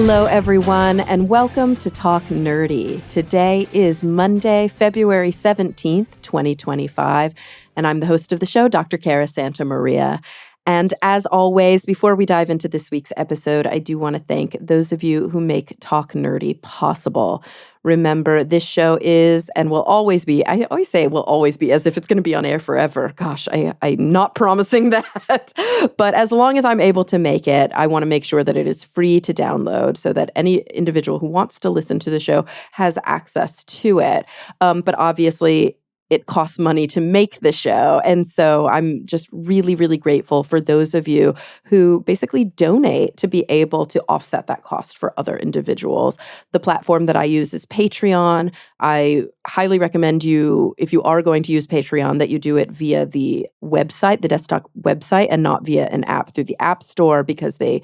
Hello, everyone, and welcome to Talk Nerdy. Today is Monday, February 17th, 2025, and I'm the host of the show, Dr. Cara Santa Maria. And as always, before we dive into this week's episode, I do want to thank those of you who make Talk Nerdy possible. Remember, this show is and will always be, I always say it will always be as if it's going to be on air forever. Gosh, I'm not promising that. But as long as I'm able to make it, I want to make sure that it is free to download so that any individual who wants to listen to the show has access to it. But obviously, it costs money to make the show. And so I'm just really, really grateful for those of you who basically donate to be able to offset that cost for other individuals. The platform that I use is Patreon. I highly recommend you, if you are going to use Patreon, that you do it via the website, the desktop website, and not via an app through the App Store, because they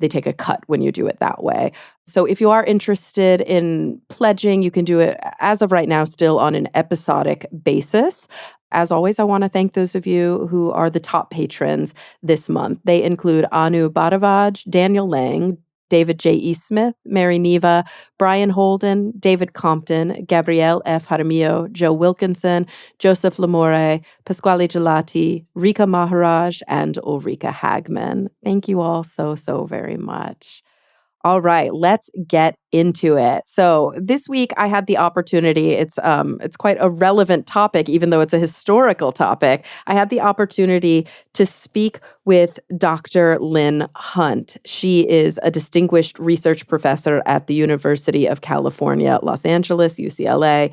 take a cut when you do it that way. So if you are interested in pledging, you can do it, as of right now, still on an episodic basis. As always, I want to thank those of you who are the top patrons this month. They include Anu Bhadavaj, Daniel Lang, David J.E. Smith, Mary Neva, Brian Holden, David Compton, Gabrielle F. Jaramillo, Joe Wilkinson, Joseph Lamore, Pasquale Gelati, Rika Maharaj, and Ulrika Hagman. Thank you all so, so very much. All right, let's get into it. So this week I had the opportunity, it's quite a relevant topic, even though it's a historical topic. I had the opportunity to speak with Dr. Lynn Hunt. She is a distinguished research professor at the University of California, Los Angeles, UCLA,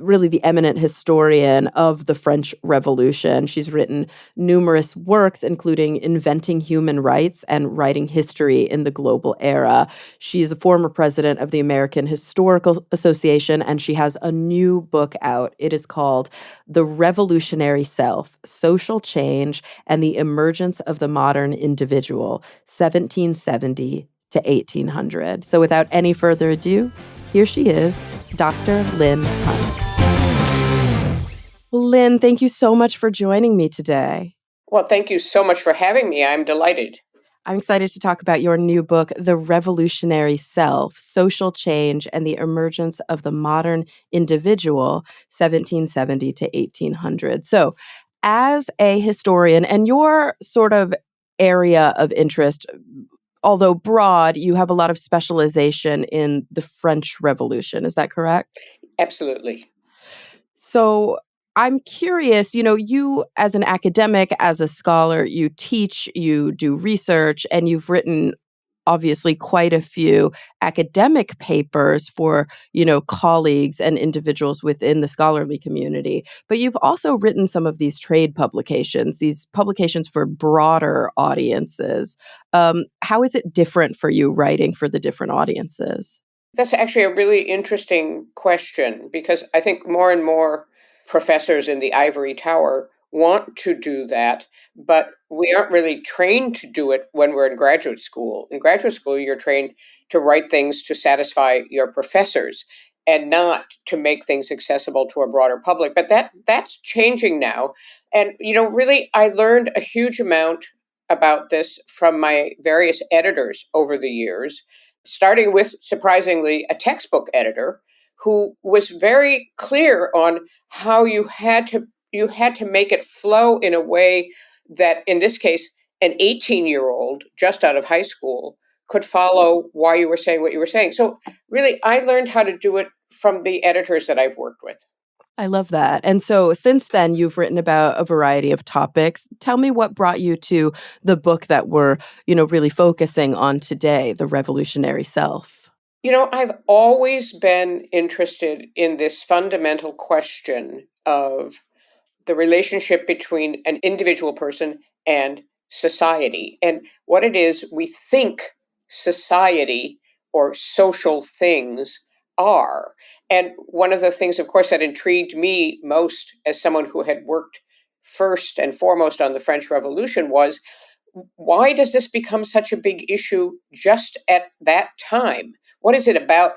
really the eminent historian of the French Revolution. She's written numerous works, including Inventing Human Rights and Writing History in the Global Era. She is a former president of the American Historical Association, and she has a new book out. It is called The Revolutionary Self: Social Change and the Emergence of the Modern Individual, 1770 to 1800. So without any further ado, here she is, Dr. Lynn Hunt. Well, Lynn, thank you so much for joining me today. Well, thank you so much for having me. I'm delighted. I'm excited to talk about your new book, The Revolutionary Self: Social Change and the Emergence of the Modern Individual, 1770 to 1800. So, as a historian, and your sort of area of interest, although broad, you have a lot of specialization in the French Revolution. Is that correct? Absolutely. So I'm curious, you as an academic, as a scholar, you teach, you do research, and you've written obviously quite a few academic papers for, colleagues and individuals within the scholarly community. But you've also written some of these trade publications, these publications for broader audiences. How is it different for you writing for the different audiences? That's actually a really interesting question, because I think more and more professors in the ivory tower want to do that, but we aren't really trained to do it when we're in graduate school. In graduate school, you're trained to write things to satisfy your professors and not to make things accessible to a broader public. But that's changing now. And, really, I learned a huge amount about this from my various editors over the years, starting with, surprisingly, a textbook editor who was very clear on how you had to make it flow in a way that, in this case, an 18-year-old just out of high school could follow why you were saying what you were saying. So really, I learned how to do it from the editors that I've worked with. I love that. And so since then, you've written about a variety of topics. Tell me what brought you to the book that we're, really focusing on today, The Revolutionary Self. I've always been interested in this fundamental question of the relationship between an individual person and society, and what it is we think society or social things are. And one of the things, of course, that intrigued me most as someone who had worked first and foremost on the French Revolution was, why does this become such a big issue just at that time? What is it about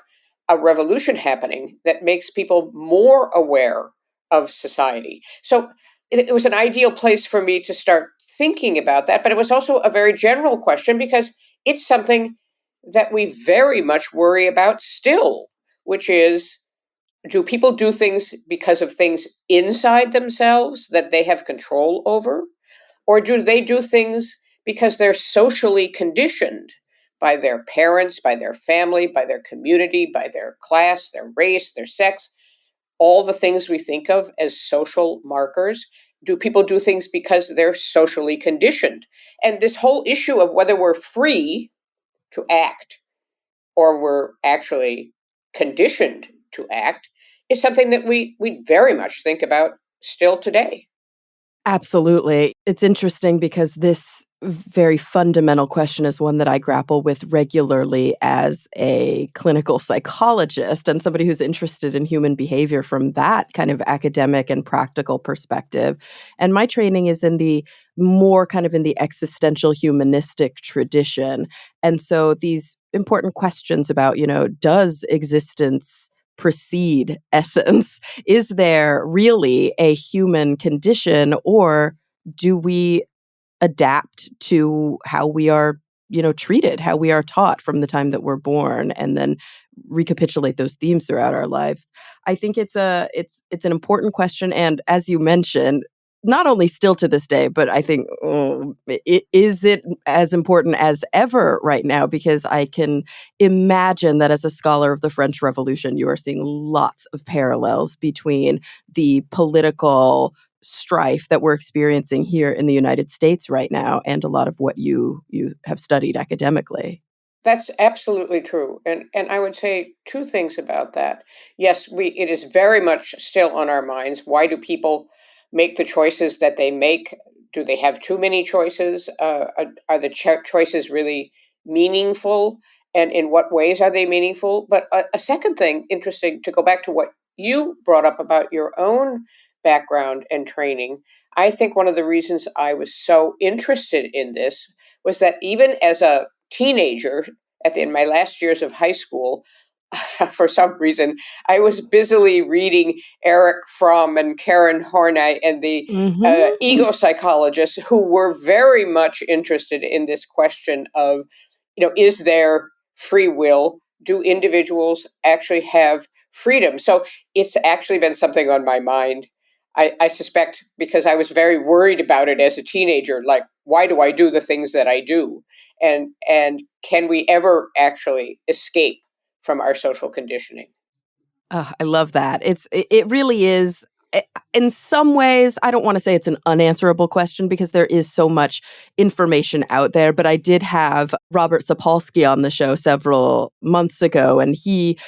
a revolution happening that makes people more aware of society? So it was an ideal place for me to start thinking about that, but it was also a very general question because it's something that we very much worry about still, which is, do people do things because of things inside themselves that they have control over? Or do they do things because they're socially conditioned by their parents, by their family, by their community, by their class, their race, their sex, all the things we think of as social markers? Do people do things because they're socially conditioned? And this whole issue of whether we're free to act or we're actually conditioned to act is something that we very much think about still today. Absolutely. It's interesting because this very fundamental question is one that I grapple with regularly as a clinical psychologist and somebody who's interested in human behavior from that kind of academic and practical perspective. And my training is in the more kind of in the existential humanistic tradition. And so these important questions about, does existence precede essence? Is there really a human condition, or do we adapt to how we are, treated, how we are taught from the time that we're born, and then recapitulate those themes throughout our lives? I think it's an important question, and as you mentioned, not only still to this day, but I think is it as important as ever right now? Because I can imagine that as a scholar of the French Revolution, you are seeing lots of parallels between the political strife that we're experiencing here in the United States right now and a lot of what you have studied academically. That's absolutely true. And I would say two things about that. Yes, we it is very much still on our minds. Why do people make the choices that they make? Do they have too many choices? Are the choices really meaningful? And in what ways are they meaningful? But a second thing, interesting, to go back to what you brought up about your own background and training, I think one of the reasons I was so interested in this was that even as a teenager, in my last years of high school, for some reason, I was busily reading Eric Fromm and Karen Horney and the Mhm. ego psychologists who were very much interested in this question of, is there free will? Do individuals actually have freedom? So it's actually been something on my mind. I suspect because I was very worried about it as a teenager, like, why do I do the things that I do? And can we ever actually escape from our social conditioning? I love that. It really is in some ways, I don't want to say it's an unanswerable question because there is so much information out there, but I did have Robert Sapolsky on the show several months ago, and he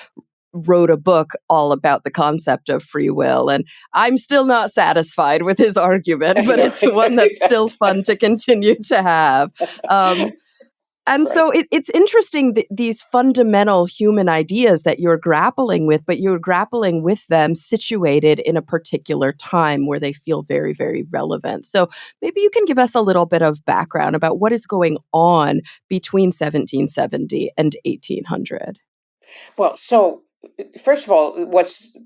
wrote a book all about the concept of free will. And I'm still not satisfied with his argument, I but know. it's one that's still fun to continue to have. And Right. so it's interesting that these fundamental human ideas that you're grappling with, but you're grappling with them situated in a particular time where they feel very, very relevant. So maybe you can give us a little bit of background about what is going on between 1770 and 1800. Well, so first of all,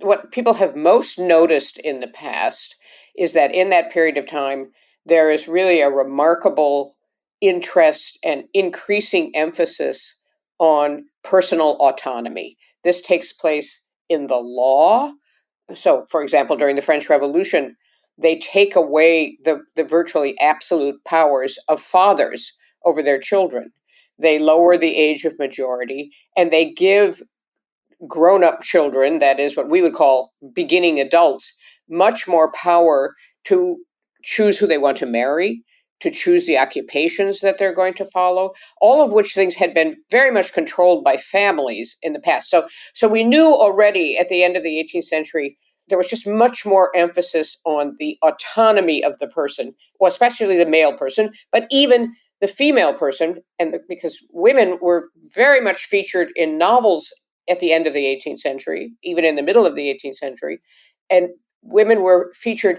what people have most noticed in the past is that in that period of time, there is really a remarkable interest and increasing emphasis on personal autonomy. This takes place in the law. So, for example, during the French Revolution, they take away the virtually absolute powers of fathers over their children. They lower the age of majority and they give grown up children, that is what we would call beginning adults, much more power to choose who they want to marry, to choose the occupations that they're going to follow, all of which things had been very much controlled by families in the past. So we knew already at the end of the 18th century there was just much more emphasis on the autonomy of the person, well, especially the male person, but even the female person, and because women were very much featured in novels at the end of the 18th century, even in the middle of the 18th century. And women were featured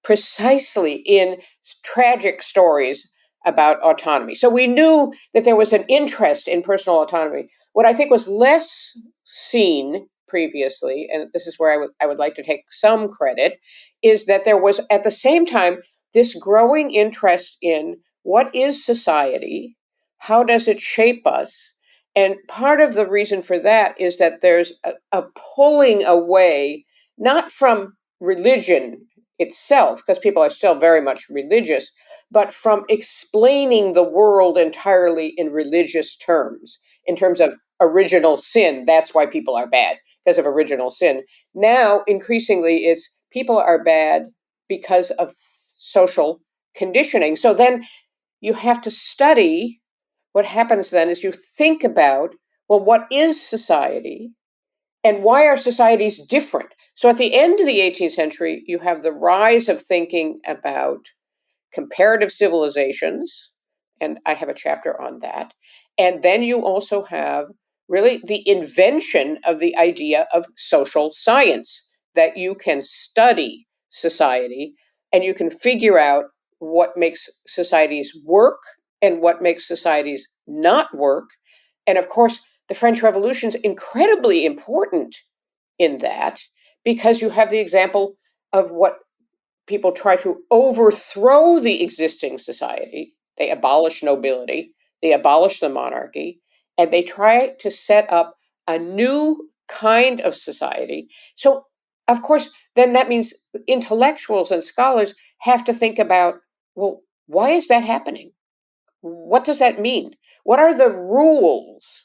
precisely in tragic stories about autonomy. So we knew that there was an interest in personal autonomy. What I think was less seen previously, and this is where I would like to take some credit, is that there was at the same time this growing interest in what is society, how does it shape us, And part of the reason for that is that there's a pulling away, not from religion itself, because people are still very much religious, but from explaining the world entirely in religious terms, in terms of original sin. That's why people are bad, because of original sin. Now, increasingly, it's people are bad because of social conditioning. So then you have to study. What happens then is you think about, well, what is society and why are societies different? So at the end of the 18th century, you have the rise of thinking about comparative civilizations, and I have a chapter on that. And then you also have really the invention of the idea of social science, that you can study society and you can figure out what makes societies work and what makes societies not work. And of course, the French Revolution is incredibly important in that, because you have the example of what people try to overthrow the existing society. They abolish nobility, they abolish the monarchy, and they try to set up a new kind of society. So, of course, then that means intellectuals and scholars have to think about, well, why is that happening? What does that mean? What are the rules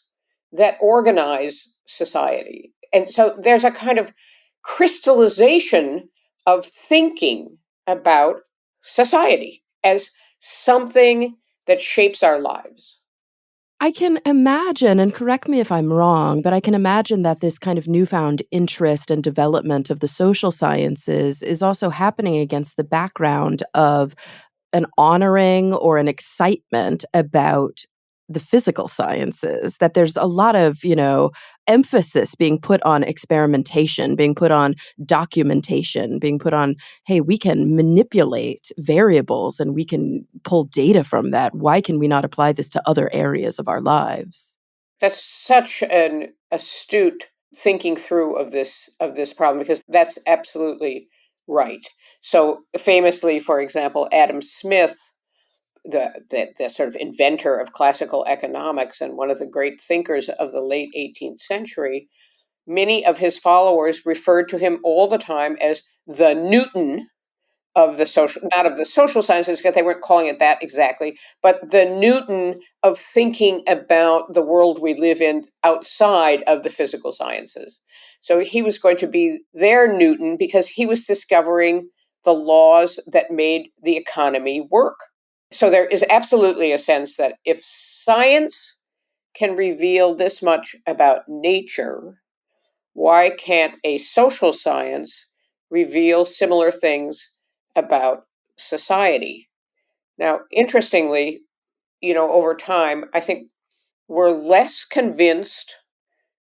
that organize society? And so there's a kind of crystallization of thinking about society as something that shapes our lives. I can imagine, and correct me if I'm wrong, but I can imagine that this kind of newfound interest and development of the social sciences is also happening against the background of an honoring or an excitement about the physical sciences, that there's a lot of, emphasis being put on experimentation, being put on documentation, being put on, hey, we can manipulate variables and we can pull data from that. Why can we not apply this to other areas of our lives? That's such an astute thinking through of this problem, because that's absolutely right. So famously, for example, Adam Smith, the sort of inventor of classical economics and one of the great thinkers of the late 18th century, many of his followers referred to him all the time as the Newton of the social, not of the social sciences, because they weren't calling it that exactly, but the Newton of thinking about the world we live in outside of the physical sciences. So he was going to be their Newton because he was discovering the laws that made the economy work. So there is absolutely a sense that if science can reveal this much about nature, why can't a social science reveal similar things about society? Now, interestingly, over time, I think we're less convinced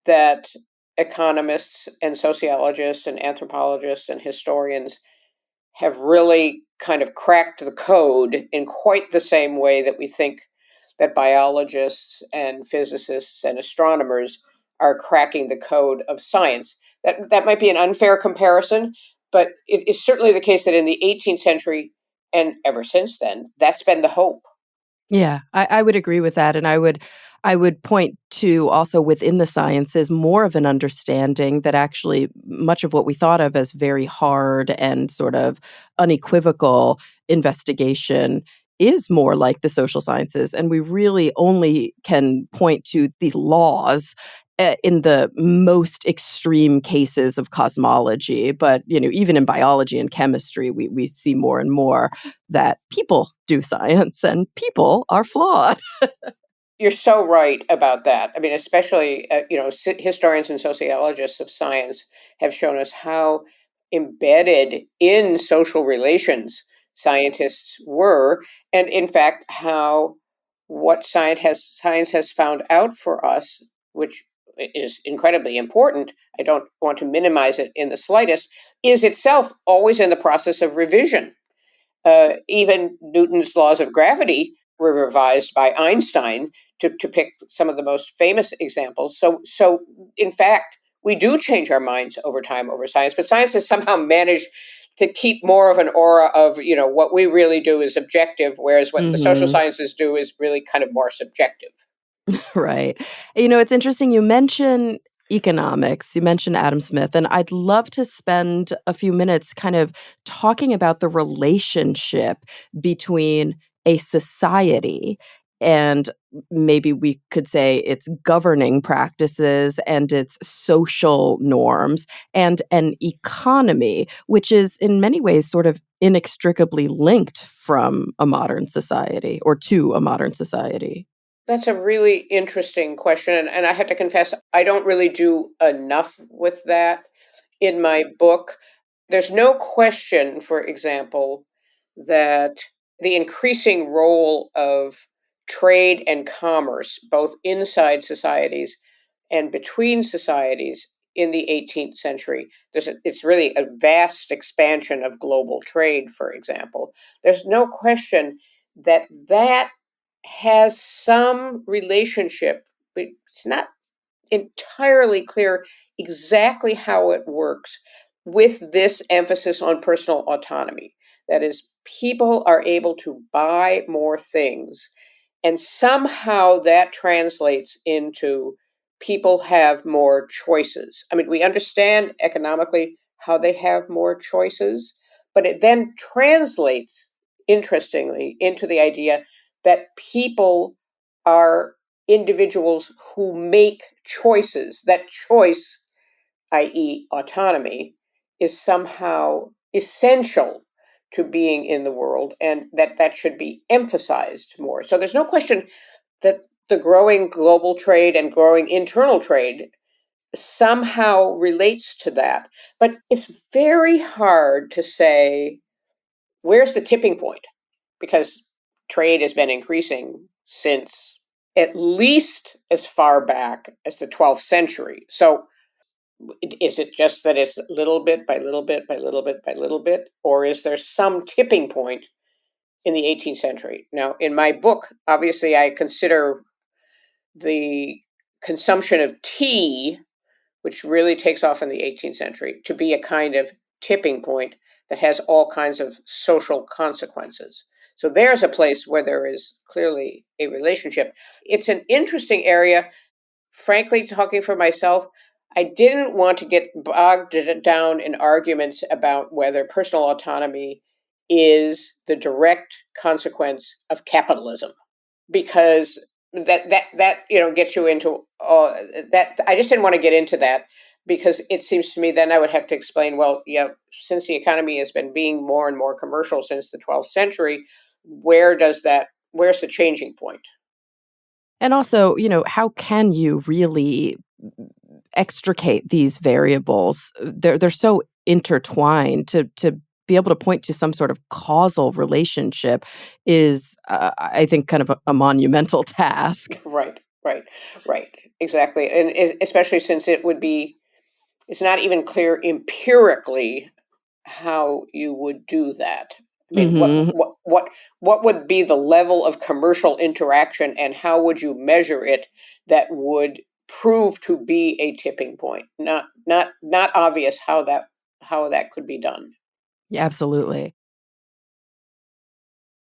that economists and sociologists and anthropologists and historians have really kind of cracked the code in quite the same way that we think that biologists and physicists and astronomers are cracking the code of science. That might be an unfair comparison, but it is certainly the case that in the 18th century and ever since then, that's been the hope. Yeah, I would agree with that, and I would point to also within the sciences more of an understanding that actually much of what we thought of as very hard and sort of unequivocal investigation is more like the social sciences, and we really only can point to these laws in the most extreme cases of cosmology. But even in biology and chemistry, we see more and more that people do science and people are flawed. You're so right about that. I mean, especially, historians and sociologists of science have shown us how embedded in social relations scientists were, and in fact, how what science has found out for us, which is incredibly important, I don't want to minimize it in the slightest, is itself always in the process of revision. Even Newton's laws of gravity were revised by Einstein to pick some of the most famous examples. So in fact, we do change our minds over time over science, but science has somehow managed to keep more of an aura of, what we really do is objective, whereas what the social Mhm. sciences do is really kind of more subjective. Right. It's interesting you mention economics, you mentioned Adam Smith, and I'd love to spend a few minutes kind of talking about the relationship between a society and maybe we could say its governing practices and its social norms and an economy, which is in many ways sort of inextricably linked from a modern society or to a modern society. That's a really interesting question, and I have to confess, I don't really do enough with that in my book. There's no question, for example, that the increasing role of trade and commerce, both inside societies and between societies in the 18th century, it's really a vast expansion of global trade, for example. There's no question that that has some relationship, but it's not entirely clear exactly how it works with this emphasis on personal autonomy. That is, people are able to buy more things, and somehow that translates into people have more choices. I mean, we understand economically how they have more choices, but it then translates, interestingly, into the idea that people are individuals who make choices. That choice, i.e., autonomy, is somehow essential to being in the world, and that should be emphasized more. So there's no question that the growing global trade and growing internal trade somehow relates to that. But it's very hard to say where's the tipping point, because trade has been increasing since at least as far back as the 12th century. So is it just that it's little bit by little bit by little bit by little bit, or is there some tipping point in the 18th century? Now, in my book, obviously, I consider the consumption of tea, which really takes off in the 18th century, to be a kind of tipping point that has all kinds of social consequences. So there's a place where there is clearly a relationship. It's an interesting area. Frankly, talking for myself, I didn't want to get bogged down in arguments about whether personal autonomy is the direct consequence of capitalism, because that gets you into that. I just didn't want to get into that, because it seems to me then I would have to explain, well, yeah, since the economy has been being more and more commercial since the 12th century, where's the changing point? And also, how can you really extricate these variables? They're so intertwined to be able to point to some sort of causal relationship is, I think, kind of a monumental task. Right, right, right, exactly. And especially since it's not even clear empirically how you would do that. I mean, Mhm. what would be the level of commercial interaction, and how would you measure it that would prove to be a tipping point? Not obvious how that could be done. Yeah, absolutely.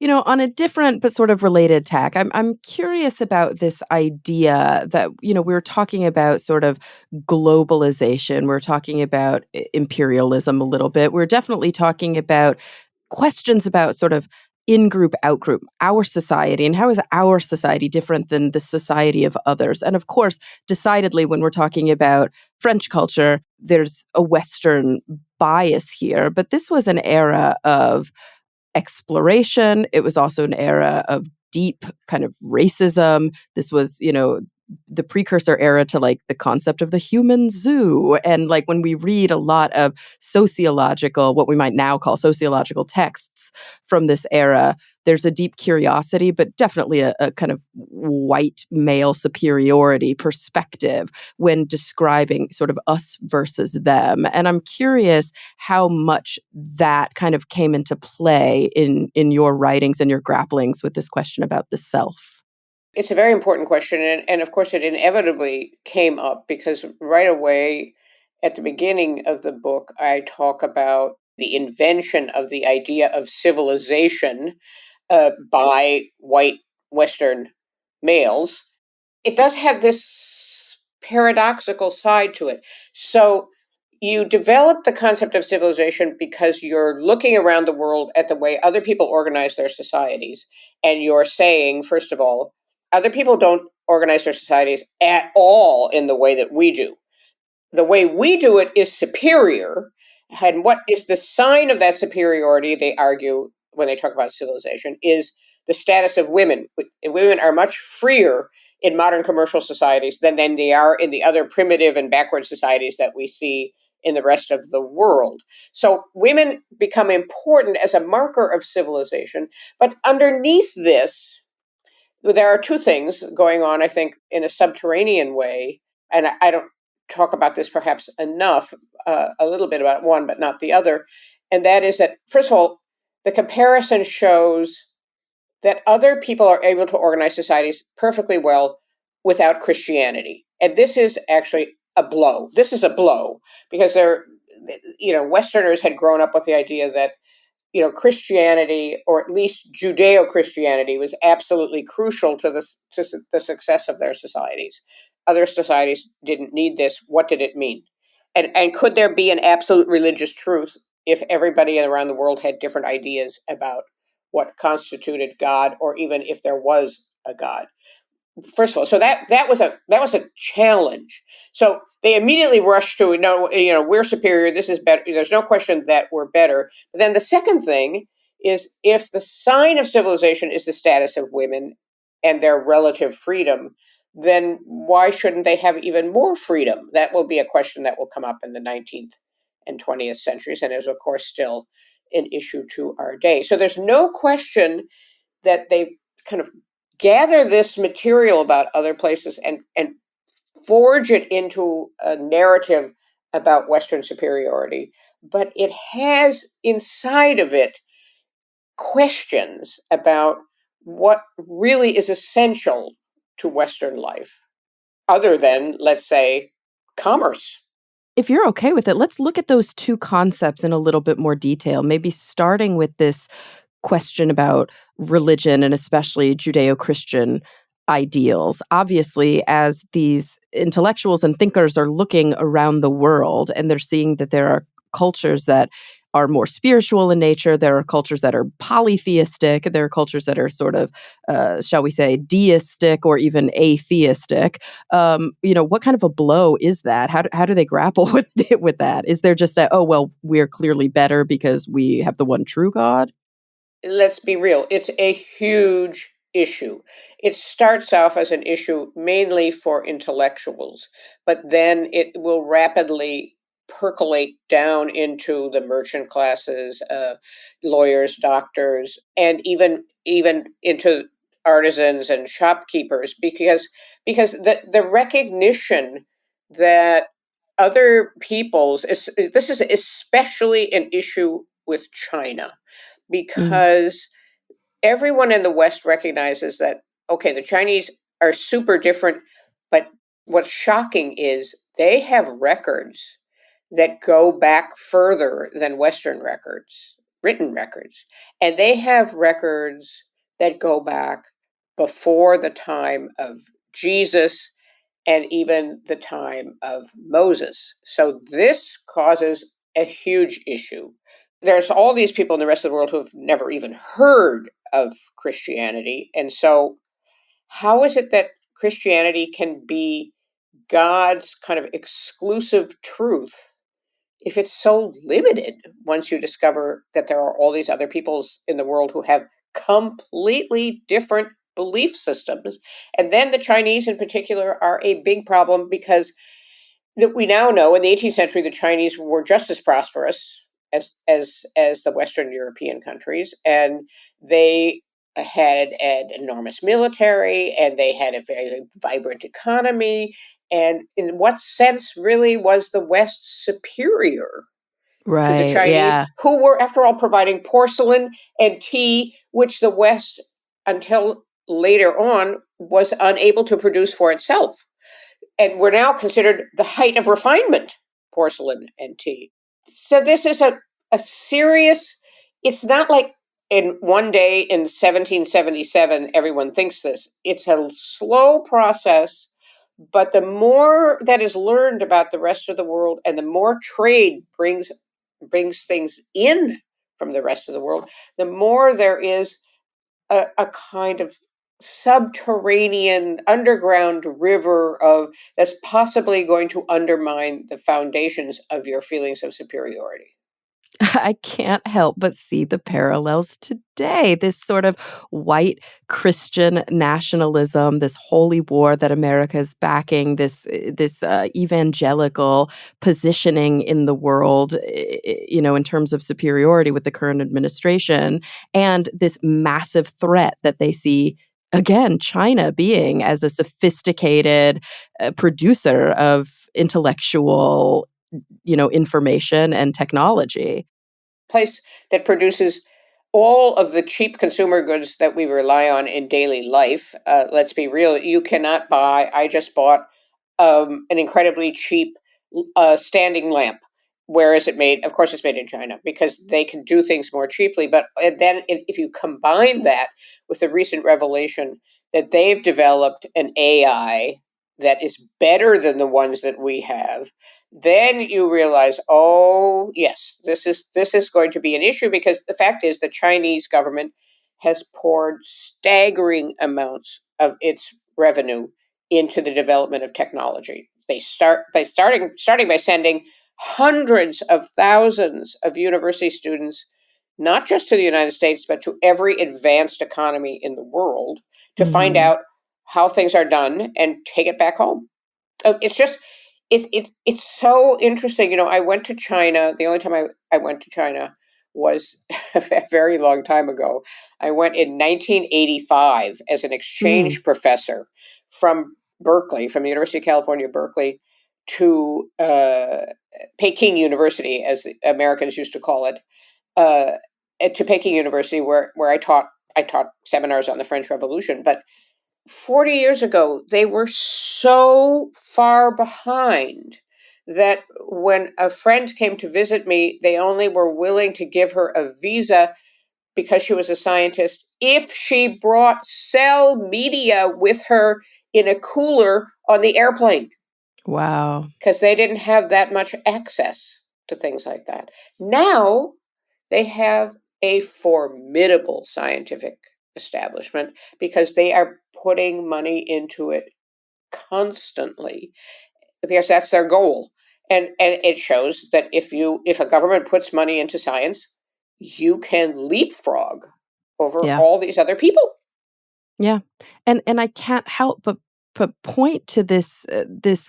On a different but sort of related tack, I'm curious about this idea that, we were talking about sort of globalization. We're talking about imperialism a little bit. We're definitely talking about questions about sort of in group, out group, our society, and how is our society different than the society of others? And of course, decidedly, when we're talking about French culture, there's a Western bias here. But this was an era of exploration. It was also an era of deep kind of racism. This was, the precursor era to like the concept of the human zoo. And like when we read a lot of sociological, what we might now call sociological texts from this era, there's a deep curiosity, but definitely a kind of white male superiority perspective when describing sort of us versus them. And I'm curious how much that kind of came into play in your writings and your grapplings with this question about the self. It's a very important question, and of course, it inevitably came up because right away at the beginning of the book, I talk about the invention of the idea of civilization by white Western males. it does have this paradoxical side to it. So you develop the concept of civilization because you're looking around the world at the way other people organize their societies. And you're saying, first of all, other people don't organize their societies at all in the way that we do. The way we do it is superior. And what is the sign of that superiority, they argue when they talk about civilization, is the status of women. Women are much freer in modern commercial societies than they are in the other primitive and backward societies that we see in the rest of the world. So women become important as a marker of civilization. But underneath this, there are two things going on, I think, in a subterranean way. And I don't talk about this perhaps enough, a little bit about one, but not the other. And that is that, first of all, the comparison shows that other people are able to organize societies perfectly well without Christianity. And this is actually a blow. This is a blow because Westerners had grown up with the idea that Christianity, or at least Judeo-Christianity, was absolutely crucial to the success of their societies. Other societies didn't need this. What did it mean? And could there be an absolute religious truth if everybody around the world had different ideas about what constituted God, or even if there was a God? First of all, so that was a challenge. So they immediately rushed to, no, we're superior. This is better. There's no question that we're better. But then the second thing is, if the sign of civilization is the status of women and their relative freedom, then why shouldn't they have even more freedom? That will be a question that will come up in the 19th and 20th centuries, and is of course still an issue to our day. So there's no question that they kind of gather this material about other places and forge it into a narrative about Western superiority, but it has inside of it questions about what really is essential to Western life, other than, let's say, commerce. If you're okay with it, let's look at those two concepts in a little bit more detail, maybe starting with this question about religion and especially Judeo-Christian ideals. Obviously, as these intellectuals and thinkers are looking around the world and they're seeing that there are cultures that are more spiritual in nature, there are cultures that are polytheistic, there are cultures that are sort of, shall we say, deistic or even atheistic. What kind of a blow is that? How do they grapple with that? Is there just oh, well, we're clearly better because we have the one true God? Let's be real, it's a huge issue. It starts off as an issue mainly for intellectuals, but then it will rapidly percolate down into the merchant classes, lawyers, doctors, and even into artisans and shopkeepers, because the recognition that other peoples this is especially an issue with China, Mm, because everyone in the West recognizes that, okay, the Chinese are super different, but what's shocking is they have records that go back further than Western records, written records. And they have records that go back before the time of Jesus and even the time of Moses. So this causes a huge issue. There's all these people in the rest of the world who have never even heard of Christianity. And so, how is it that Christianity can be God's kind of exclusive truth if it's so limited, once you discover that there are all these other peoples in the world who have completely different belief systems? And then the Chinese in particular are a big problem, because we now know in the 18th century the Chinese were just as prosperous as the Western European countries, and they had an enormous military, and they had a very vibrant economy. And in what sense really was the West superior to the right. Chinese, Yeah. who were, after all, providing porcelain and tea, which the West, until later on, was unable to produce for itself, and were now considered the height of refinement, porcelain and tea. So this is a serious, it's not like in one day in 1777, everyone thinks this. It's a slow process, but the more that is learned about the rest of the world and the more trade brings things in from the rest of the world, the more there is a kind of subterranean underground river of that's possibly going to undermine the foundations of your feelings of superiority. I can't help but see the parallels today. This sort of white Christian nationalism, this holy war that America is backing, this evangelical positioning in the world, in terms of superiority with the current administration, and this massive threat that they see. Again, China being as a sophisticated producer of intellectual information and technology. Place that produces all of the cheap consumer goods that we rely on in daily life. Let's be real, you cannot buy. I just bought an incredibly cheap standing lamp. Where is it made? Of course, it's made in China because they can do things more cheaply. But then, if you combine that with the recent revelation that they've developed an AI that is better than the ones that we have, then you realize, oh yes, this is going to be an issue because the fact is the Chinese government has poured staggering amounts of its revenue into the development of technology. They starting by sending hundreds of thousands of university students not just to the United States but to every advanced economy in the world to find Mhm. out how things are done and take it back home. It's just it's so interesting. I went to China. The only time I went to China was a very long time ago. I went in 1985 as an Mm. exchange professor from Berkeley, from the University of California, Berkeley, to Peking University, as the Americans used to call it, uh, to Peking University, where I taught seminars on the French Revolution. But 40 years ago, they were so far behind that when a friend came to visit me, they only were willing to give her a visa because she was a scientist if she brought cell media with her in a cooler on the airplane Wow. because they didn't have that much access to things like that. Now they have a formidable scientific establishment because they are putting money into it constantly because that's their goal. And it shows that if a government puts money into science, you can leapfrog over Yeah. all these other people. Yeah. And I can't help but point to this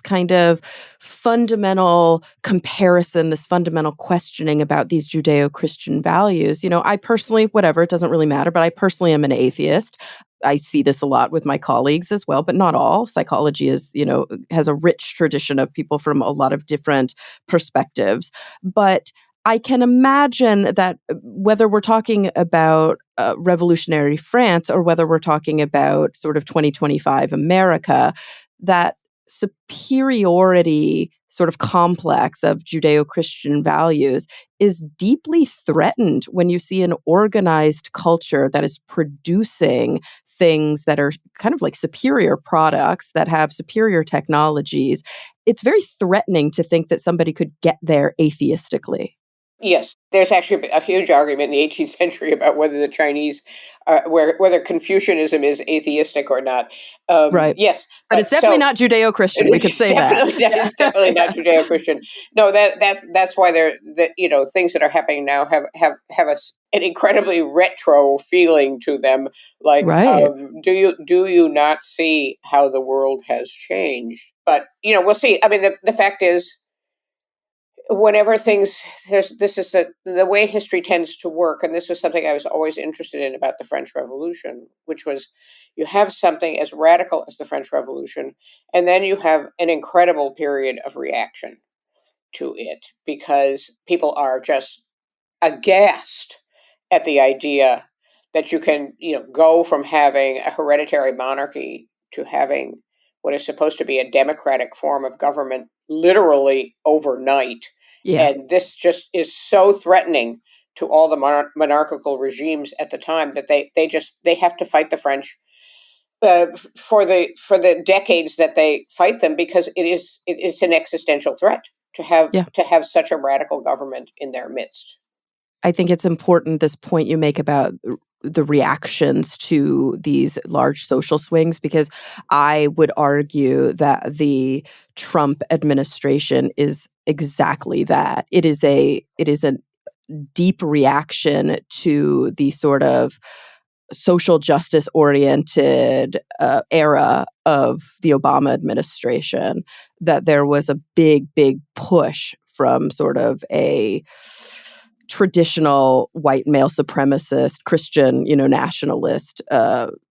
kind of fundamental comparison, this fundamental questioning about these Judeo-Christian values. I personally, whatever, it doesn't really matter, but I personally am an atheist. I see this a lot with my colleagues as well, but not all. Psychology has a rich tradition of people from a lot of different perspectives. But I can imagine that whether we're talking about revolutionary France or whether we're talking about sort of 2025 America, that superiority sort of complex of Judeo Christian values is deeply threatened when you see an organized culture that is producing things that are kind of like superior products that have superior technologies. It's very threatening to think that somebody could get there atheistically. Yes, there's actually a huge argument in the 18th century about whether the Chinese, whether Confucianism is atheistic or not. Right. Yes, But it's but definitely so not Judeo-Christian, we could it's say that. definitely that Yeah. is definitely not Judeo-Christian. No, that's why they're that things that are happening now have an incredibly retro feeling to them. Like, Right. do you not see how the world has changed? But we'll see. I mean, the fact is whenever things this is the way history tends to work, and this was something I was always interested in about the French Revolution, which was you have something as radical as the French Revolution, and then you have an incredible period of reaction to it because people are just aghast at the idea that you can, go from having a hereditary monarchy to having what is supposed to be a democratic form of government literally overnight. Yeah. And this just is so threatening to all the monarchical regimes at the time that they have to fight the French for the decades that they fight them, because it's an existential threat Yeah. to have such a radical government in their midst. I think it's important, this point you make about the reactions to these large social swings, because I would argue that the Trump administration is exactly that. It is a deep reaction to the sort of social justice oriented era of the Obama administration, that there was a big push from sort of a traditional white male supremacist Christian, nationalist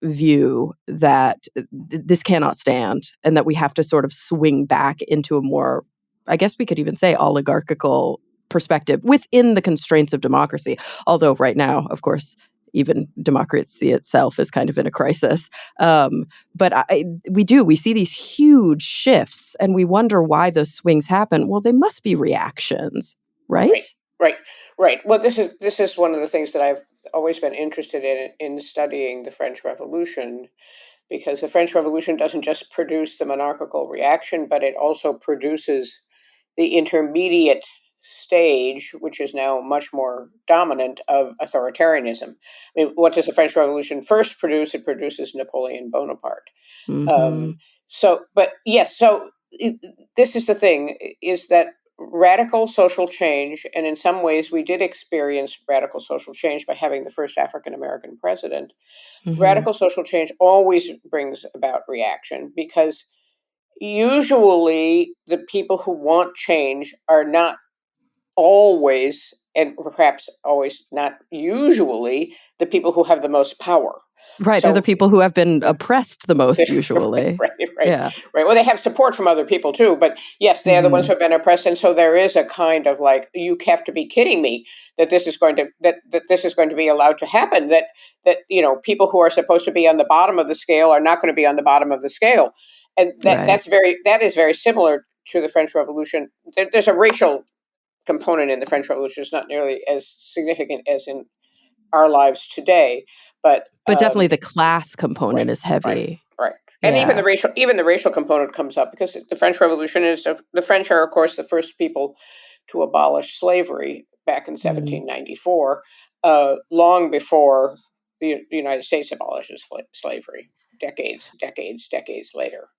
view that this cannot stand, and that we have to sort of swing back into a more, I guess we could even say, oligarchical perspective within the constraints of democracy. Although right now, of course, even democracy itself is kind of in a crisis. But we see these huge shifts, and we wonder why those swings happen. Well, they must be reactions, right? Right, right, right. Well, this is one of the things that I've always been interested in studying the French Revolution, because the French Revolution doesn't just produce the monarchical reaction, but it also produces the intermediate stage, which is now much more dominant, of authoritarianism. I mean, what does the French Revolution first produce? It produces Napoleon Bonaparte. Mm-hmm. Um, but yes, this is the thing: is that radical social change, and in some ways, we did experience radical social change by having the first African American president. Mm-hmm. Radical social change always brings about reaction, because usually the people who want change are not always, and perhaps always not usually, the people who have the most power. Right. They're the So people who have been oppressed the most, right, usually. right, right, Yeah. right. Well, they have support from other people too, but yes, they are the ones Mm-hmm. who have been oppressed, and so there is a kind of like, you have to be kidding me that this is going to that this is going to be allowed to happen. That people who are supposed to be on the bottom of the scale are not going to be on the bottom of the scale, and Right. that is very similar to the French Revolution. There's a racial component in the French Revolution. It's not nearly as significant as in our lives today, but But definitely the class component right, is right, heavy. right. And Yeah. even the racial component comes up, because the French Revolution is the French are, of course, the first people to abolish slavery back in Mm. 1794, long before the United States abolishes slavery. Decades later.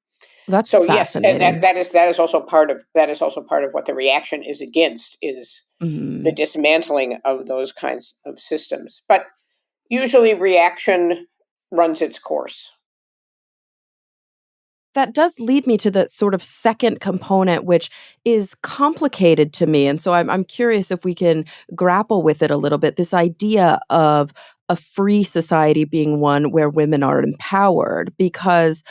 That's So yes, fascinating. that is also part of what the reaction is against, is the Mhm. dismantling of those kinds of systems. But usually reaction runs its course. That does lead me to the sort of second component, which is complicated to me. And so I'm curious if we can grapple with it a little bit. This idea of a free society being one where women are empowered, because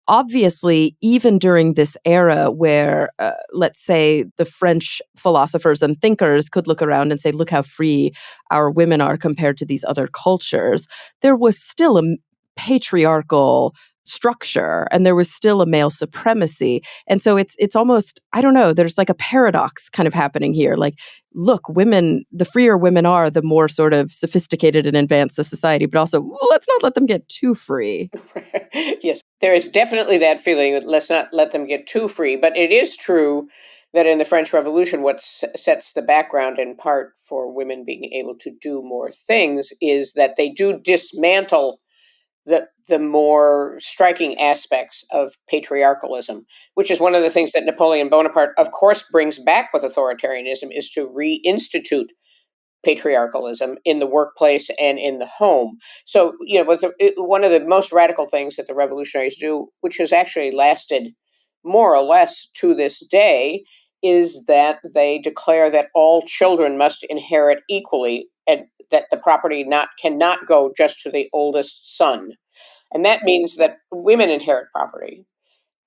obviously, even during this era where, let's say, the French philosophers and thinkers could look around and say, look how free our women are compared to these other cultures, there was still a patriarchal structure, and there was still a male supremacy. And so it's almost, I don't know, there's like a paradox kind of happening here. Like, look, women, the freer women are, the more sort of sophisticated and advanced the society, but also, well, let's not let them get too free. Yes, there is definitely that feeling that let's not let them get too free. But it is true that in the French Revolution, what sets the background in part for women being able to do more things is that they do dismantle the more striking aspects of patriarchalism, which is one of the things that Napoleon Bonaparte, of course, brings back with authoritarianism, is to reinstitute patriarchalism in the workplace and in the home. So, one of the most radical things that the revolutionaries do, which has actually lasted more or less to this day, is that they declare that all children must inherit equally, and that the property not cannot go just to the oldest son. And that means that women inherit property,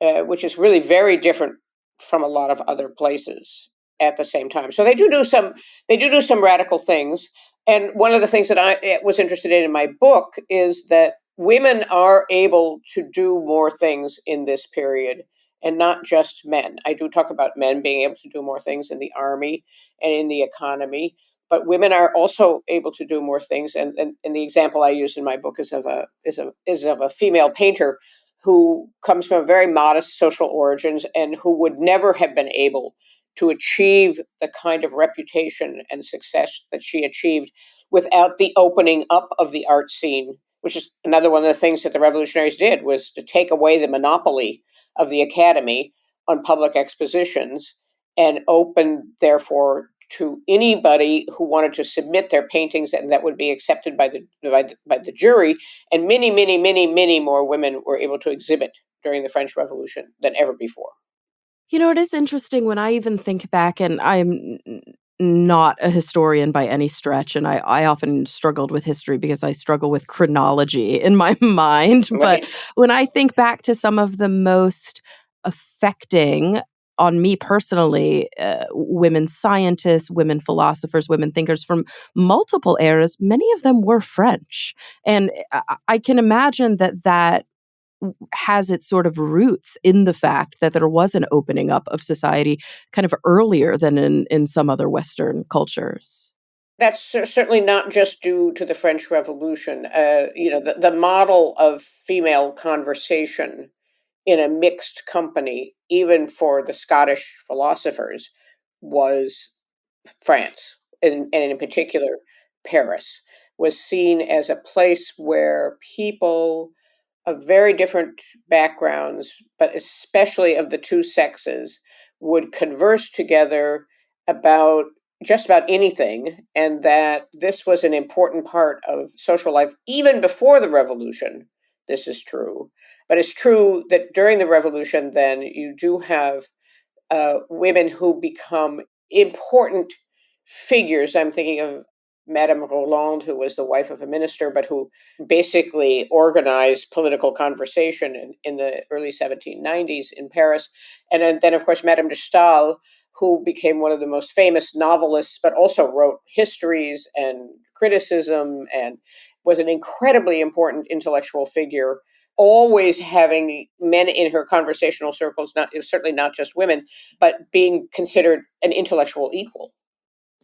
which is really very different from a lot of other places at the same time. So they do some radical things. And one of the things that I was interested in my book is that women are able to do more things in this period, and not just men. I do talk about men being able to do more things in the army and in the economy, but women are also able to do more things. And the example I use in my book is of a female painter who comes from very modest social origins and who would never have been able to achieve the kind of reputation and success that she achieved without the opening up of the art scene, which is another one of the things that the revolutionaries did, was to take away the monopoly of the academy on public expositions and open, therefore, to anybody who wanted to submit their paintings, and that would be accepted by the jury. And many, many, many, many more women were able to exhibit during the French Revolution than ever before. You know, it is interesting when I even think back, and not a historian by any stretch, and I often struggled with history because I struggle with chronology in my mind. But Right. when I think back to some of the most affecting on me personally, women scientists, women philosophers, women thinkers from multiple eras, many of them were French. And I can imagine that has its sort of roots in the fact that there was an opening up of society kind of earlier than in some other Western cultures. That's certainly not just due to the French Revolution. The model of female conversation in a mixed company, even for the Scottish philosophers, was France, and in particular, Paris, was seen as a place where people of very different backgrounds, but especially of the two sexes, would converse together about just about anything, and that this was an important part of social life even before the revolution. This is true. But it's true that during the revolution, then you do have women who become important figures. I'm thinking of Madame Roland, who was the wife of a minister, but who basically organized political conversation in the early 1790s in Paris. And then, of course, Madame de Stael, who became one of the most famous novelists, but also wrote histories and criticism and was an incredibly important intellectual figure, always having men in her conversational circles, not certainly not just women, but being considered an intellectual equal.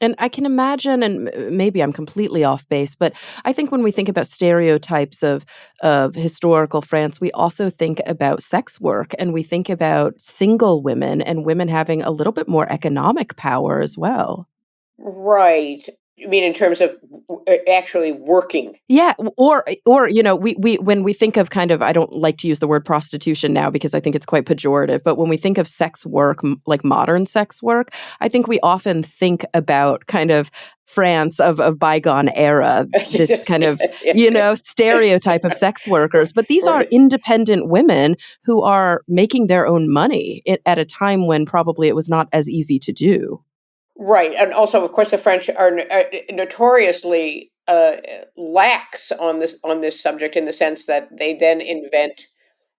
And I can imagine, and maybe I'm completely off base, but I think when we think about stereotypes of historical France, we also think about sex work, and we think about single women and women having a little bit more economic power as well. Right. You mean in terms of actually working? Yeah, or you know, we when we think of kind of, I don't like to use the word prostitution now because I think it's quite pejorative, but when we think of sex work, like modern sex work, I think we often think about kind of France of bygone era, this Yes, kind of, yes, stereotype of sex workers, but these are right. independent women who are making their own money at a time when probably it was not as easy to do. Right, and also, of course, the French are notoriously lax on this subject, in the sense that they then invent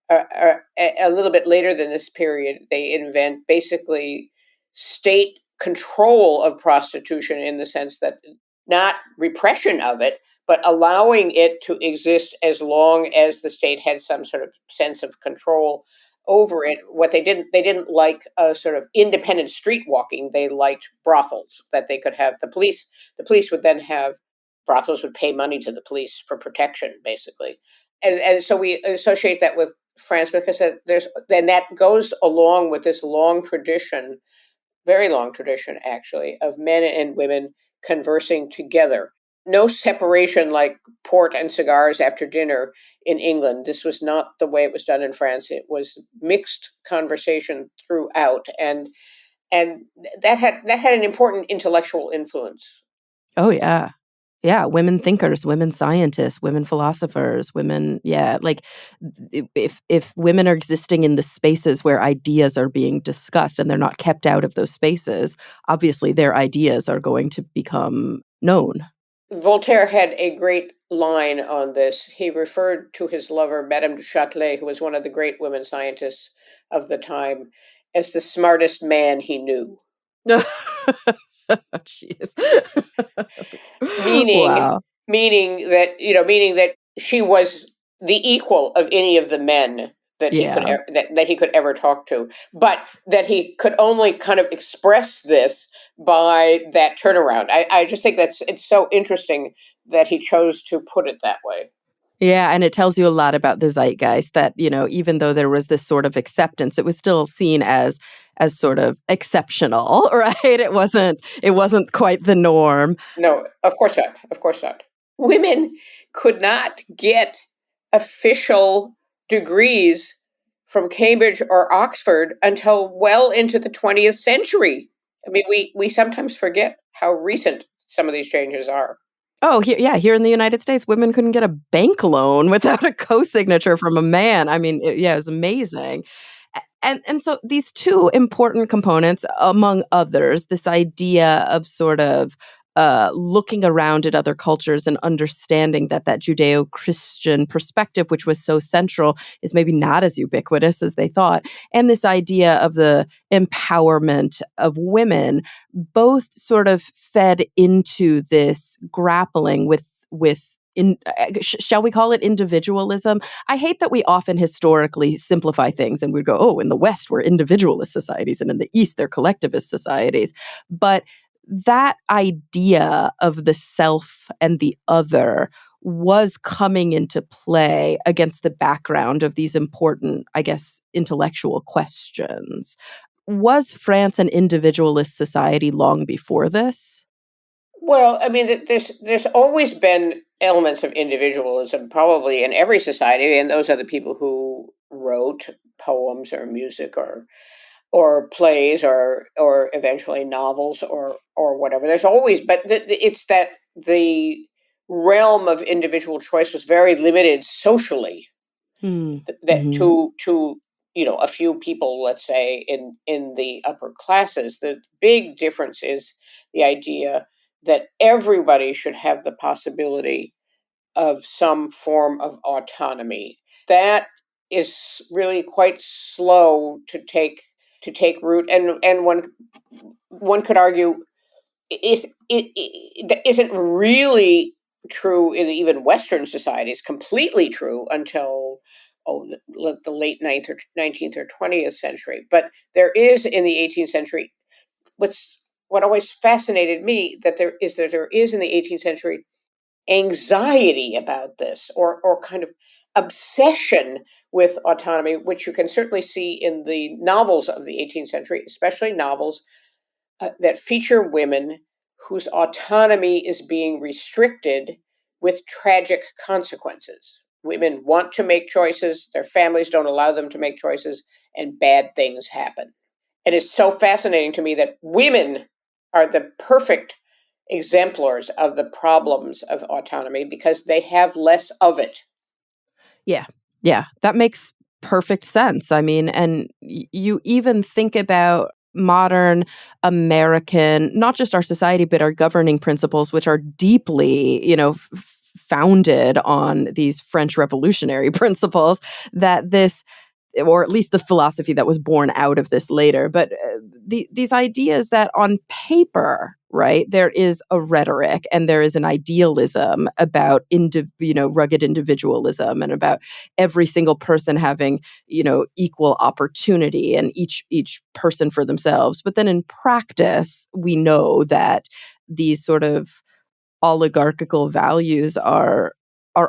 a little bit later than this period. They invent basically state control of prostitution, in the sense that not repression of it, but allowing it to exist as long as the state had some sort of sense of control over it. What they didn't like a sort of independent street walking. They liked brothels that they could have. The police would then have brothels would pay money to the police for protection, basically. And so we associate that with France, because there's then that goes along with this long tradition, very long tradition actually, of men and women conversing together. No separation like port and cigars after dinner in England. This was not the way it was done in France. It was mixed conversation throughout, and that had an important intellectual influence. Oh, yeah. Yeah, women thinkers, women scientists, women philosophers, women, yeah, like, if women are existing in the spaces where ideas are being discussed and they're not kept out of those spaces, obviously their ideas are going to become known. Voltaire had a great line on this. He referred to his lover, Madame du Châtelet, who was one of the great women scientists of the time, as the smartest man he knew. Jeez. Meaning, Wow. meaning that she was the equal of any of the men that he could Yeah. that he could ever talk to, but that he could only kind of express this by that turnaround. I just think it's so interesting that he chose to put it that way. Yeah, and it tells you a lot about the zeitgeist that, even though there was this sort of acceptance, it was still seen as sort of exceptional, right? It wasn't quite the norm. No, of course not. Of course not. Women could not get official degrees from Cambridge or Oxford until well into the 20th century. I mean, we sometimes forget how recent some of these changes are. Oh, here in the United States, women couldn't get a bank loan without a co-signature from a man. I mean, yeah, it's amazing. And so these two important components, among others, this idea of sort of looking around at other cultures and understanding that Judeo-Christian perspective, which was so central, is maybe not as ubiquitous as they thought, and this idea of the empowerment of women, both sort of fed into this grappling with shall we call it individualism? I hate that we often historically simplify things and we go, oh, in the West, we're individualist societies, and in the East, they're collectivist societies. But that idea of the self and the other was coming into play against the background of these important, I guess, intellectual questions. Was France an individualist society long before this? Well, I mean, there's always been elements of individualism, probably in every society, and those are the people who wrote poems or music or plays or eventually novels or whatever. There's always, but it's that the realm of individual choice was very limited socially. Hmm. That Mhm. to a few people, let's say in the upper classes, the big difference is the idea that everybody should have the possibility of some form of autonomy. That is really quite slow to take root, and one could argue it isn't really true in even Western societies. Completely true until the late 19th or 20th century. But there is in the 18th century. What always fascinated me that there is in the 18th century anxiety about this, or kind of obsession with autonomy, which you can certainly see in the novels of the 18th century, especially novels that feature women whose autonomy is being restricted with tragic consequences. Women want to make choices, their families don't allow them to make choices, and bad things happen. And it's so fascinating to me that women are the perfect exemplars of the problems of autonomy because they have less of it. Yeah. Yeah. That makes perfect sense. I mean, and you even think about modern American, not just our society, but our governing principles, which are deeply, founded on these French revolutionary principles, that this or at least the philosophy that was born out of this later. But these ideas that on paper, right, there is a rhetoric and there is an idealism about rugged individualism and about every single person having equal opportunity and each person for themselves. But then in practice, we know that these sort of oligarchical values are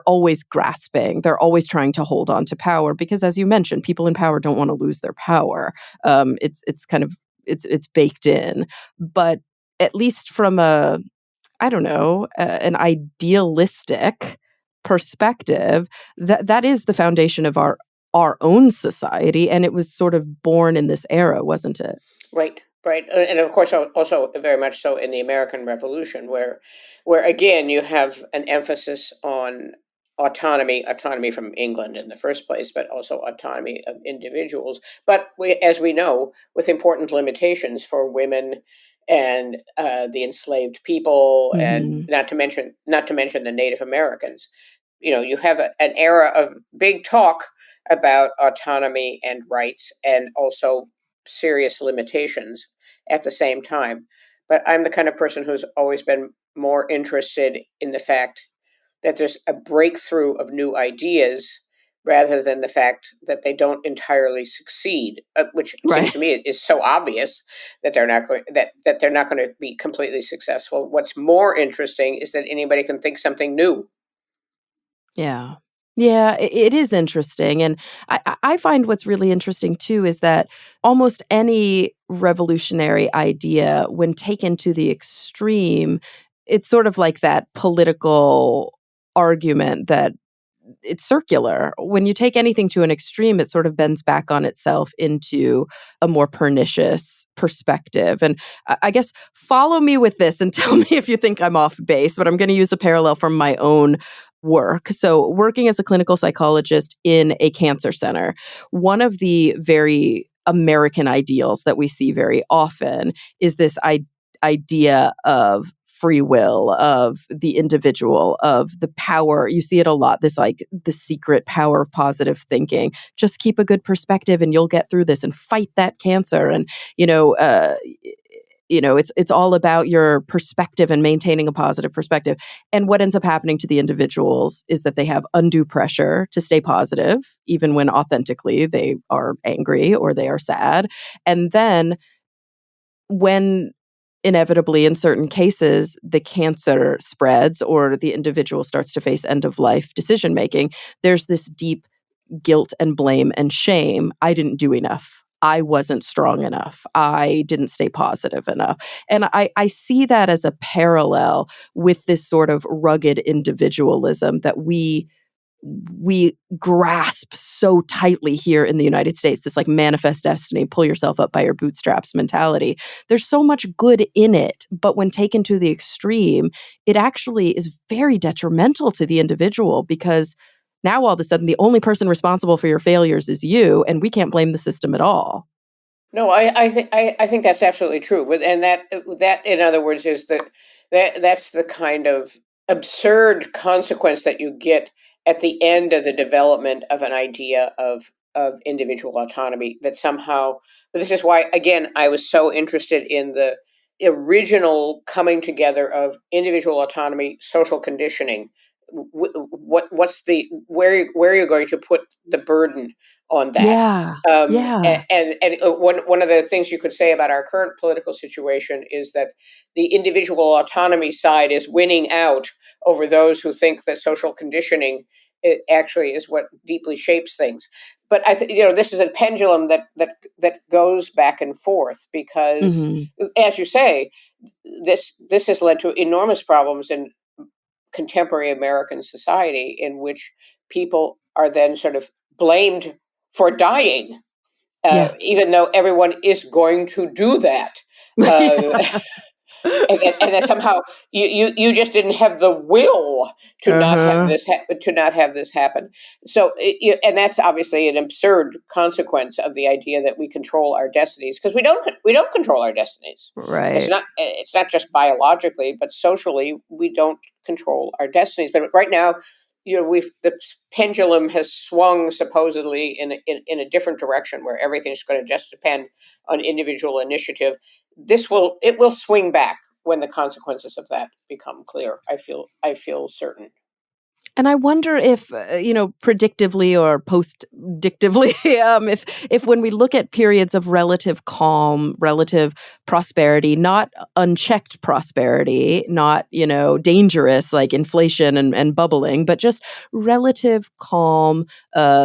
always grasping. They're always trying to hold on to power because, as you mentioned, people in power don't want to lose their power. It's kind of it's baked in. But at least from a I don't know an idealistic perspective, that is the foundation of our own society, and it was sort of born in this era, wasn't it? Right, right, and of course, also very much so in the American Revolution, where again you have an emphasis on autonomy from England in the first place, but also autonomy of individuals. But as we know, with important limitations for women and the enslaved people, and Hmm. not to mention the Native Americans. You have an era of big talk about autonomy and rights, and also serious limitations at the same time. But I'm the kind of person who's always been more interested in the fact that there's a breakthrough of new ideas rather than the fact that they don't entirely succeed, which seems Right. to me is so obvious that they're not going to be completely successful. What's more interesting is that anybody can think something new. Yeah. Yeah, it is interesting. And I find what's really interesting too is that almost any revolutionary idea, when taken to the extreme, it's sort of like that political argument that it's circular. When you take anything to an extreme, it sort of bends back on itself into a more pernicious perspective. And I guess follow me with this and tell me if you think I'm off base, but I'm going to use a parallel from my own work. So, working as a clinical psychologist in a cancer center, one of the very American ideals that we see very often is this idea of free will, of the individual, of the power. You see it a lot, this like the secret power of positive thinking. Just keep a good perspective and you'll get through this and fight that cancer. And, you know, uh, it's all about your perspective and maintaining a positive perspective. And what ends up happening to the individuals is that they have undue pressure to stay positive, even when authentically they are angry or they are sad. And then when inevitably in certain cases the cancer spreads or the individual starts to face end of life decision making, there's this deep guilt and blame and shame. I didn't do enough. I wasn't strong enough. I didn't stay positive enough. And I see that as a parallel with this sort of rugged individualism that we grasp so tightly here in the United States, this like manifest destiny, pull yourself up by your bootstraps mentality. There's so much good in it, but when taken to the extreme, it actually is very detrimental to the individual because now all of a sudden the only person responsible for your failures is you, and we can't blame the system at all. No, I think that's absolutely true. And that in other words is that's the kind of absurd consequence that you get at the end of the development of an idea of individual autonomy. That somehow, but this is why again I was so interested in the original coming together of individual autonomy, social conditioning. What's the where are you going to put the burden on that? Yeah. And, Yeah. one of the things you could say about our current political situation is that the individual autonomy side is winning out over those who think that social conditioning it actually is what deeply shapes things. But I think this is a pendulum that goes back and forth because, Mhm. as you say, this has led to enormous problems in contemporary American society in which people are then sort of blamed for dying, Yeah. even though everyone is going to do that. Uh, and then somehow you just didn't have the will to not have Uh-huh. to not have this happen. So and that's obviously an absurd consequence of the idea that we control our destinies because we don't control our destinies. Right. It's not just biologically but socially we don't control our destinies. But right now we've the pendulum has swung supposedly in a different direction where everything's going to just depend on individual initiative. It will swing back when the consequences of that become clear. I feel certain. And I wonder if, predictively or post-dictively, if when we look at periods of relative calm, relative prosperity, not unchecked prosperity, not, dangerous like inflation and bubbling, but just relative calm,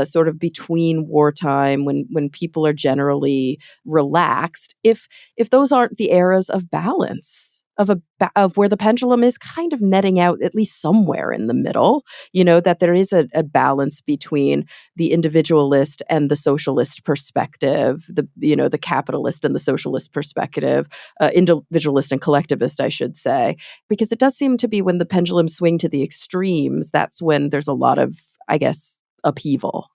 sort of between wartime when people are generally relaxed, if those aren't the eras of balance. Of where the pendulum is kind of netting out at least somewhere in the middle, that there is a balance between the individualist and the socialist perspective, the capitalist and the socialist perspective, individualist and collectivist, I should say, because it does seem to be when the pendulum swing to the extremes, that's when there's a lot of, I guess, upheaval.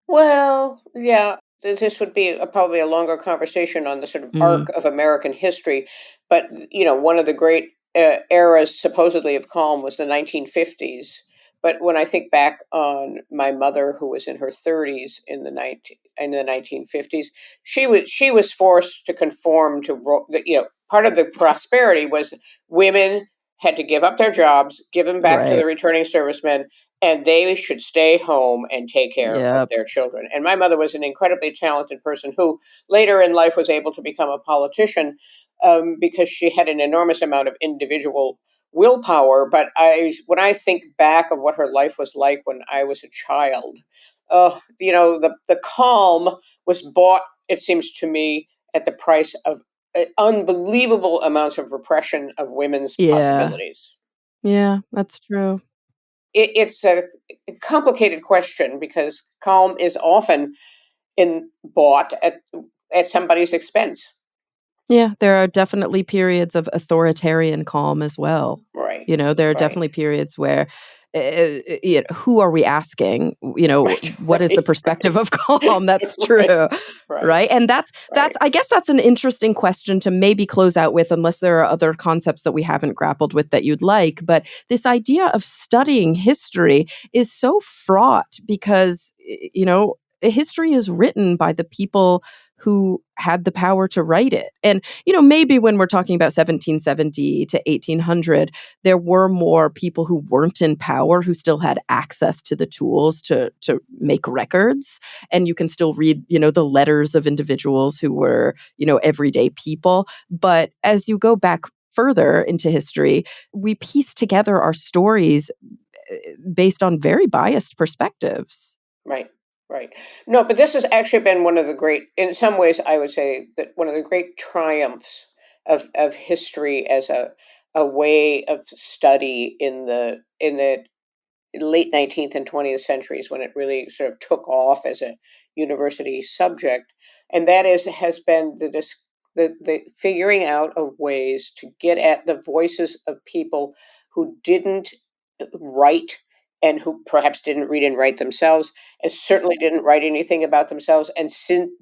Well, yeah, this would be probably a longer conversation on the sort of Mm, arc of American history. But one of the great eras supposedly of calm was the 1950s. But when I think back on my mother, who was in her 30s in the 1950s, she was forced to conform to part of the prosperity was women had to give up their jobs, give them back to the Right. returning servicemen, and they should stay home and take care of Yep. their children. And my mother was an incredibly talented person who later in life was able to become a politician, because she had an enormous amount of individual willpower. But when I think back of what her life was like when I was a child, the calm was bought, it seems to me, at the price of unbelievable amounts of repression of women's Yeah. possibilities. Yeah, that's true. It's a complicated question because calm is often bought at somebody's expense. Yeah, there are definitely periods of authoritarian calm as well. Right, There are right, definitely periods where, who are we asking? right, What is the right, perspective right, of calm? That's right, true, right, right? And that's right, I guess that's an interesting question to maybe close out with, unless there are other concepts that we haven't grappled with that you'd like. But this idea of studying history is so fraught because, history is written by the people who had the power to write it. And, maybe when we're talking about 1770 to 1800, there were more people who weren't in power who still had access to the tools to make records. And you can still read, the letters of individuals who were, everyday people. But as you go back further into history, we piece together our stories based on very biased perspectives. right, right. No, but this has actually been one of the great, in some ways, I would say that one of the great triumphs of history as a way of study in the late 19th and 20th centuries, when it really sort of took off as a university subject. And that has been the figuring out of ways to get at the voices of people who didn't write, and who perhaps didn't read and write themselves, and certainly didn't write anything about themselves, and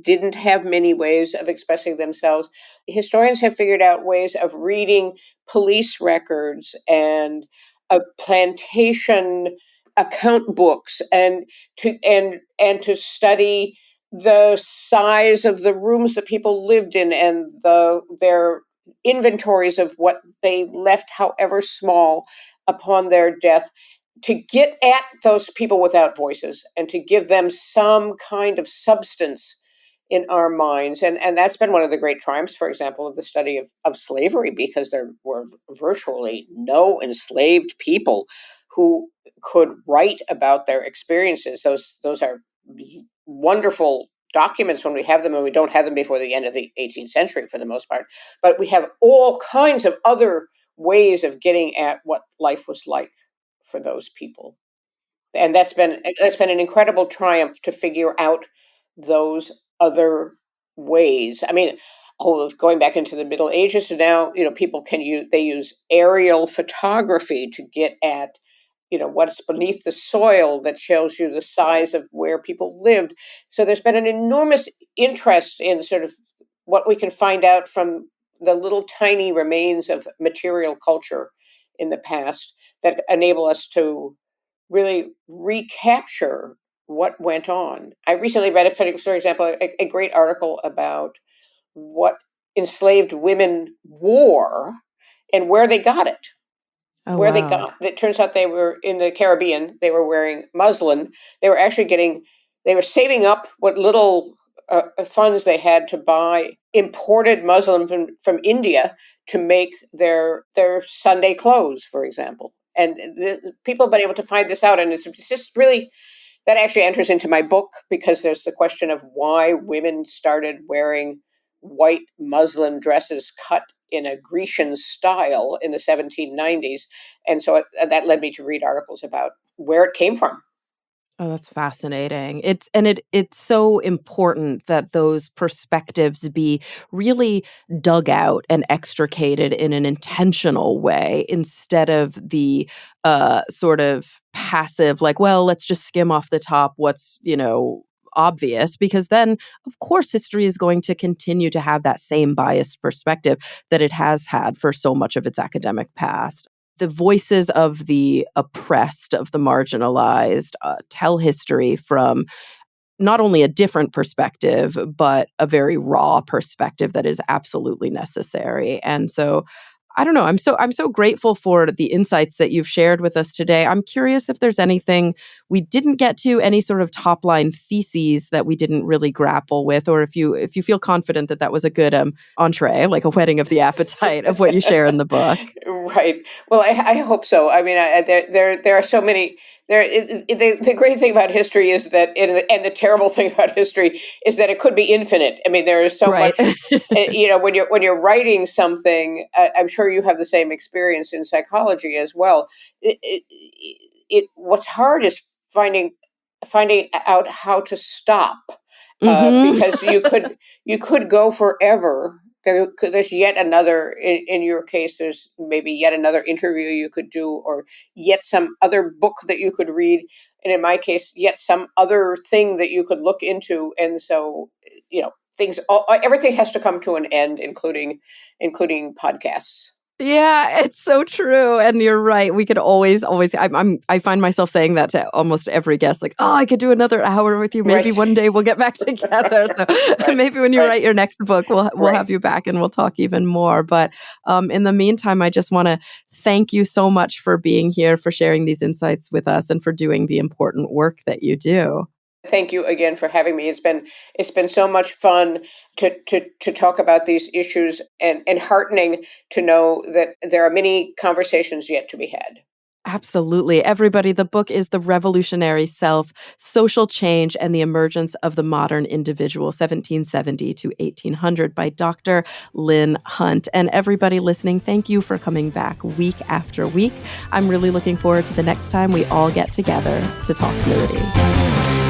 didn't have many ways of expressing themselves. Historians have figured out ways of reading police records and plantation account books, and to study the size of the rooms that people lived in, and their inventories of what they left, however small, upon their death, to get at those people without voices and to give them some kind of substance in our minds. And that's been one of the great triumphs, for example, of the study of slavery, because there were virtually no enslaved people who could write about their experiences. Those are wonderful documents when we have them, and we don't have them before the end of the 18th century for the most part. But we have all kinds of other ways of getting at what life was like for those people. And that's been an incredible triumph to figure out those other ways. I mean, going back into the Middle Ages to now, people use aerial photography to get at, what's beneath the soil, that shows you the size of where people lived. So there's been an enormous interest in sort of what we can find out from the little tiny remains of material culture in the past, that enable us to really recapture what went on. I recently read, for example, a great article about what enslaved women wore and where they got it. Oh, wow. It turns out they were in the Caribbean. They were wearing muslin. They were actually they were saving up what little funds they had to buy imported muslin from India to make their Sunday clothes, for example. And people have been able to find this out, and it's just really, that actually enters into my book, because there's the question of why women started wearing white muslin dresses cut in a Grecian style in the 1790s. And so that led me to read articles about where it came from. Oh, that's fascinating. It's so important that those perspectives be really dug out and extricated in an intentional way, instead of the sort of passive, like, well, let's just skim off the top what's, obvious, because then of course history is going to continue to have that same biased perspective that it has had for so much of its academic past. The voices of the oppressed, of the marginalized, tell history from not only a different perspective, but a very raw perspective that is absolutely necessary. And so I don't know. I'm so grateful for the insights that you've shared with us today. I'm curious if there's anything we didn't get to, any sort of top line theses that we didn't really grapple with, or if you feel confident that that was a good entree, like a whetting of the appetite of what you share in the book. Right. Well, I hope so. I mean, there are so many. The great thing about history is that, and the terrible thing about history is that it could be infinite. I mean, there is so Right. much. When you're writing something, I'm sure you have the same experience in psychology as well. What's hard is finding out how to stop, Hmm. because you could go forever. There's yet another, in your case, there's maybe yet another interview you could do, or yet some other book that you could read, and in my case, yet some other thing that you could look into. And so, everything has to come to an end, including podcasts. Yeah, it's so true, and you're right. We could always. I find myself saying that to almost every guest, like, "Oh, I could do another hour with you. Maybe Right. one day we'll get back together." So Right. maybe when you Right. write your next book, we'll Right. have you back and we'll talk even more. But in the meantime, I just want to thank you so much for being here, for sharing these insights with us, and for doing the important work that you do. Thank you again for having me. It's been so much fun to talk about these issues, and heartening to know that there are many conversations yet to be had. Absolutely. Everybody, the book is The Revolutionary Self, Social Change and the Emergence of the Modern Individual, 1770 to 1800 by Dr. Lynn Hunt. And everybody listening, thank you for coming back week after week. I'm really looking forward to the next time we all get together to talk nerdy.